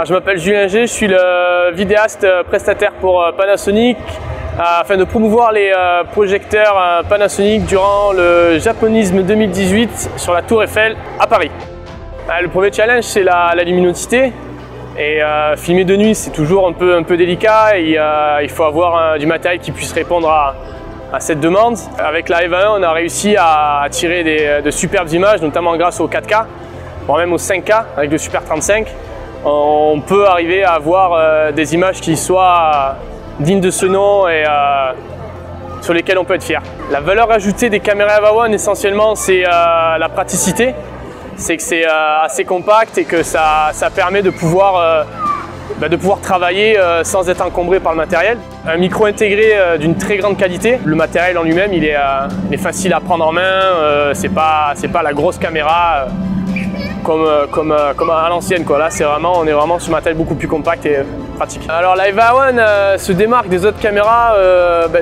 Alors, je m'appelle Julien G, je suis le vidéaste prestataire pour Panasonic afin de promouvoir les projecteurs Panasonic durant le Japonisme 2018 sur la Tour Eiffel à Paris. Le premier challenge, c'est la luminosité. Et filmer de nuit, c'est toujours un peu délicat et il faut avoir du matériel qui puisse répondre à cette demande. Avec la EVA1, on a réussi à tirer de superbes images, notamment grâce au 4K, voire même au 5K avec le Super 35. On peut arriver à avoir des images qui soient dignes de ce nom et sur lesquelles on peut être fier. La valeur ajoutée des caméras EVA1, essentiellement, c'est la praticité. C'est que c'est assez compact et que ça permet de pouvoir travailler sans être encombré par le matériel. Un micro intégré d'une très grande qualité. Le matériel en lui-même, il est facile à prendre en main. C'est pas la grosse caméra comme à l'ancienne. Là, on est vraiment sur un matériel beaucoup plus compact et pratique. Alors la EVA1 se démarque des autres caméras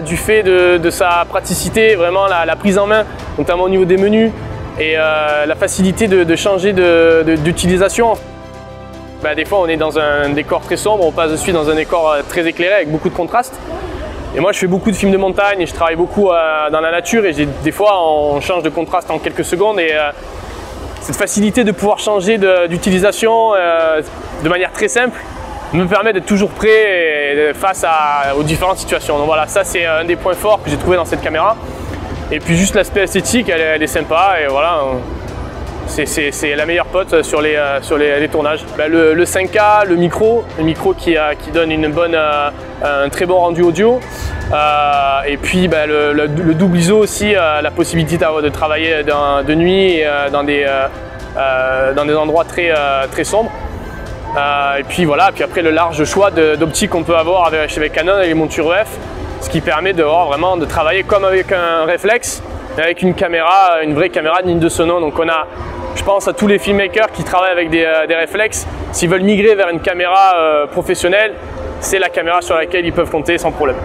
du fait de sa praticité, vraiment la prise en main, notamment au niveau des menus. Et la facilité de changer d'utilisation. Des fois on est dans un décor très sombre, on passe de suite dans un décor très éclairé avec beaucoup de contraste. Et moi je fais beaucoup de films de montagne et je travaille beaucoup dans la nature et des fois on change de contraste en quelques secondes et cette facilité de pouvoir changer d'utilisation de manière très simple me permet d'être toujours prêt face aux différentes situations. Donc voilà, ça c'est un des points forts que j'ai trouvé dans cette caméra. Et puis juste l'aspect esthétique, elle est sympa et voilà, c'est la meilleure pote sur les tournages. Le 5K, le micro qui donne un très bon rendu audio. Et puis le double ISO aussi, la possibilité de travailler de nuit et dans des endroits très sombres. Et puis voilà, puis après le large choix d'optiques qu'on peut avoir avec Canon et les montures EF. Ce qui permet vraiment de travailler comme avec un réflexe, avec une vraie caméra digne de ce nom. Donc je pense à tous les filmmakers qui travaillent avec des réflexes. S'ils veulent migrer vers une caméra professionnelle, c'est la caméra sur laquelle ils peuvent compter sans problème.